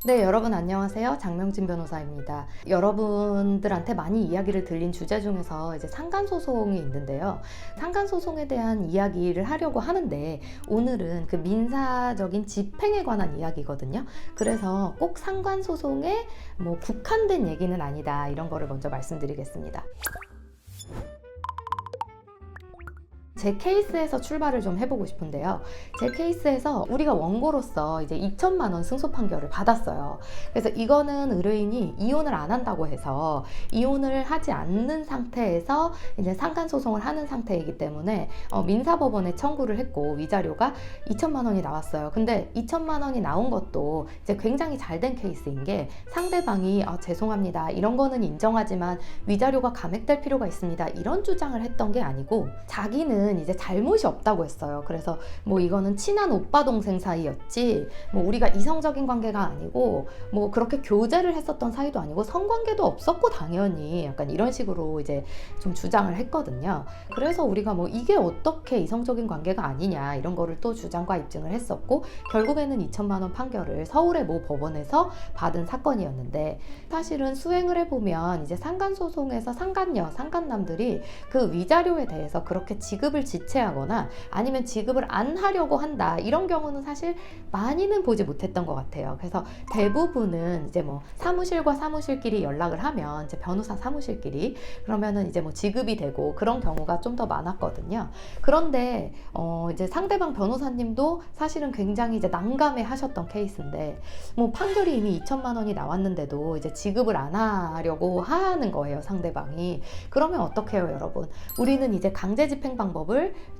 네, 여러분 안녕하세요. 장명진 변호사입니다. 여러분들한테 많이 이야기를 들린 주제 중에서 이제 상간소송이 있는데요. 상간소송에 대한 이야기를 하려고 하는데 오늘은 그 민사적인 집행에 관한 이야기거든요. 그래서 꼭 상간소송에 국한된 얘기는 아니다. 이런 거를 먼저 말씀드리겠습니다. 제 케이스에서 출발을 좀 해보고 싶은데요. 제 케이스에서 우리가 원고로서 이제 2천만 원 승소 판결을 받았어요. 그래서 이거는 의뢰인이 이혼을 안 한다고 해서 이혼을 하지 않는 상태에서 이제 상간소송을 하는 상태이기 때문에 민사법원에 청구를 했고 위자료가 2천만 원이 나왔어요. 근데 2천만 원이 나온 것도 이제 굉장히 잘 된 케이스인 게 상대방이 죄송합니다. 이런 거는 인정하지만 위자료가 감액될 필요가 있습니다. 이런 주장을 했던 게 아니고 자기는 이제 잘못이 없다고 했어요. 그래서 이거는 친한 오빠 동생 사이였지 우리가 이성적인 관계가 아니고 그렇게 교제를 했었던 사이도 아니고 성관계도 없었고 당연히 약간 이런 식으로 이제 좀 주장을 했거든요. 그래서 우리가 이게 어떻게 이성적인 관계가 아니냐 이런 거를 또 주장과 입증을 했었고 결국에는 2천만 원 판결을 서울의 모 법원에서 받은 사건이었는데 사실은 수행을 해보면 이제 상간소송에서 상간녀, 상간남들이 그 위자료에 대해서 그렇게 지급을 지체하거나 아니면 지급을 안 하려고 한다 이런 경우는 사실 많이는 보지 못했던 것 같아요. 그래서 대부분은 이제 사무실과 사무실끼리 연락을 하면 이제 변호사 사무실끼리 그러면은 이제 지급이 되고 그런 경우가 좀 더 많았거든요. 그런데 이제 상대방 변호사님도 사실은 굉장히 이제 난감해 하셨던 케이스인데 판결이 이미 2천만 원이 나왔는데도 이제 지급을 안 하려고 하는 거예요, 상대방이. 그러면 어떻게 해요, 여러분? 우리는 이제 강제 집행 방법을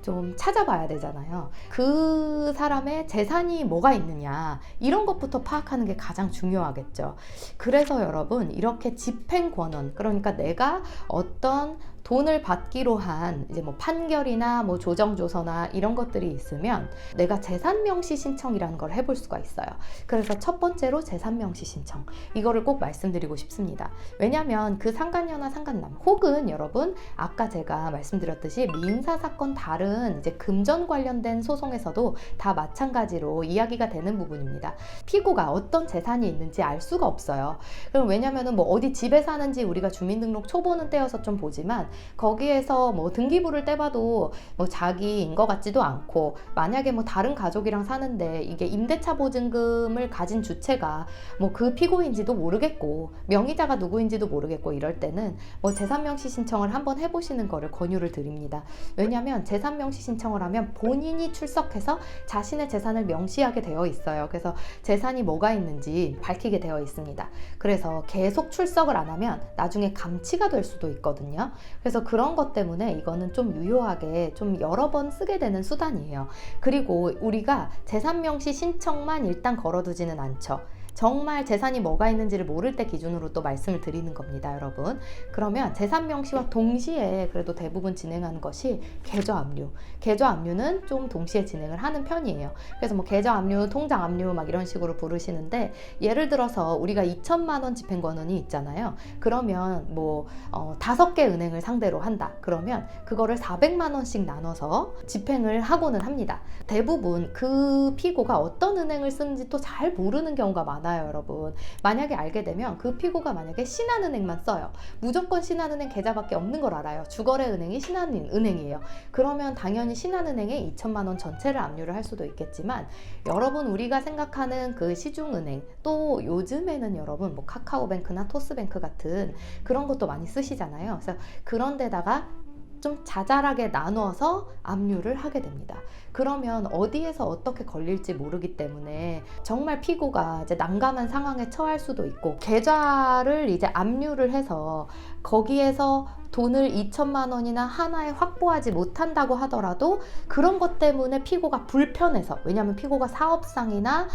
좀 찾아봐야 되잖아요. 그 사람의 재산이 뭐가 있느냐 이런 것부터 파악하는 게 가장 중요하겠죠. 그래서 여러분 이렇게 집행 권한, 그러니까 내가 어떤 돈을 받기로 한 이제 판결이나 조정조서나 이런 것들이 있으면 내가 재산명시 신청이라는 걸 해볼 수가 있어요. 그래서 첫 번째로 재산명시 신청, 이거를 꼭 말씀드리고 싶습니다. 왜냐하면 그 상간녀나 상간남 혹은 여러분 아까 제가 말씀드렸듯이 민사사건 다른 이제 금전 관련된 소송에서도 다 마찬가지로 이야기가 되는 부분입니다. 피고가 어떤 재산이 있는지 알 수가 없어요. 그럼 왜냐면은 어디 집에 사는지 우리가 주민등록 초보는 떼어서 좀 보지만 거기에서 등기부를 떼봐도 자기인 것 같지도 않고, 만약에 다른 가족이랑 사는데 이게 임대차 보증금을 가진 주체가 그 피고인지도 모르겠고 명의자가 누구인지도 모르겠고 이럴 때는 재산명시 신청을 한번 해보시는 거를 권유를 드립니다. 왜냐하면 재산명시 신청을 하면 본인이 출석해서 자신의 재산을 명시하게 되어 있어요. 그래서 재산이 뭐가 있는지 밝히게 되어 있습니다. 그래서 계속 출석을 안 하면 나중에 감치가 될 수도 있거든요. 그래서 그런 것 때문에 이거는 좀 유효하게 좀 여러 번 쓰게 되는 수단이에요. 그리고 우리가 재산명시 신청만 일단 걸어두지는 않죠. 정말 재산이 뭐가 있는지를 모를 때 기준으로 또 말씀을 드리는 겁니다, 여러분. 그러면 재산 명시와 동시에 그래도 대부분 진행하는 것이 계좌 압류. 계좌 압류는 좀 동시에 진행을 하는 편이에요. 그래서 계좌 압류, 통장 압류 막 이런 식으로 부르시는데, 예를 들어서 우리가 2천만 원 집행 권한이 있잖아요. 그러면 5개 은행을 상대로 한다. 그러면 그거를 400만 원씩 나눠서 집행을 하고는 합니다. 대부분 그 피고가 어떤 은행을 쓰는지 또 잘 모르는 경우가 많아요, 여러분. 만약에 알게 되면 그 피고가 만약에 신한은행만 써요. 무조건 신한은행 계좌밖에 없는 걸 알아요. 주거래 은행이 신한은행이에요. 그러면 당연히 신한은행에 2천만 원 전체를 압류를 할 수도 있겠지만, 여러분 우리가 생각하는 그 시중은행, 또 요즘에는 여러분 카카오뱅크나 토스뱅크 같은 그런 것도 많이 쓰시잖아요. 그래서 그런 데다가 좀 자잘하게 나눠서 압류를 하게 됩니다. 그러면 어디에서 어떻게 걸릴지 모르기 때문에 정말 피고가 이제 난감한 상황에 처할 수도 있고, 계좌를 이제 압류를 해서 거기에서 돈을 2천만 원이나 하나에 확보하지 못한다고 하더라도 그런 것 때문에 피고가 불편해서, 왜냐하면 피고가 사업상이나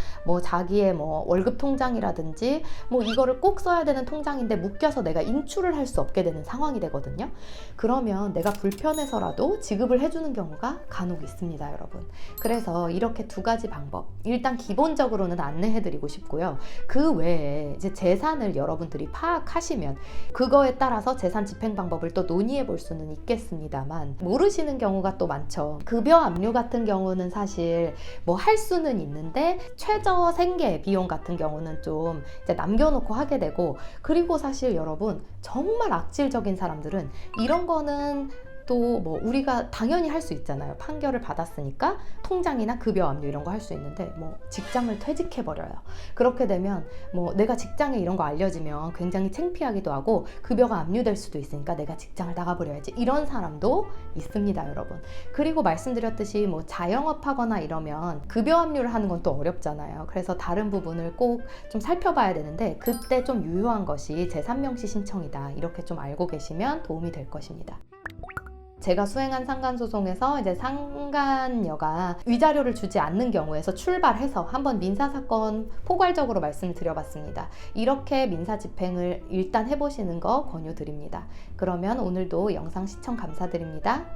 자기의 월급 통장이라든지 이거를 꼭 써야 되는 통장인데 묶여서 내가 인출을 할 수 없게 되는 상황이 되거든요. 그러면 내가 불편해서라도 지급을 해주는 경우가 간혹 있습니다, 여러분. 그래서 이렇게 두 가지 방법, 일단 기본적으로는 안내해드리고 싶고요. 그 외에 이제 재산을 여러분들이 파악하시면 그거에 따라서 재산 집행 방법을 부분을 또 논의해 볼 수는 있겠습니다만 모르시는 경우가 또 많죠. 급여 압류 같은 경우는 사실 뭐 할 수는 있는데 최저 생계 비용 같은 경우는 좀 이제 남겨놓고 하게 되고, 그리고 사실 여러분 정말 악질적인 사람들은 이런 거는 또 뭐 우리가 당연히 할 수 있잖아요. 판결을 받았으니까 통장이나 급여 압류 이런 거 할 수 있는데 뭐 직장을 퇴직해 버려요. 그렇게 되면 뭐 내가 직장에 이런 거 알려지면 굉장히 창피하기도 하고 급여가 압류될 수도 있으니까 내가 직장을 나가버려야지, 이런 사람도 있습니다, 여러분. 그리고 말씀드렸듯이 뭐 자영업 하거나 이러면 급여 압류를 하는 건 또 어렵잖아요. 그래서 다른 부분을 꼭 좀 살펴봐야 되는데, 그때 좀 유효한 것이 제3명시 신청이다, 이렇게 좀 알고 계시면 도움이 될 것입니다. 제가 수행한 상간소송에서 이제 상간녀가 위자료를 주지 않는 경우에서 출발해서 한번 민사사건 포괄적으로 말씀을 드려봤습니다. 이렇게 민사집행을 일단 해보시는 거 권유드립니다. 그러면 오늘도 영상 시청 감사드립니다.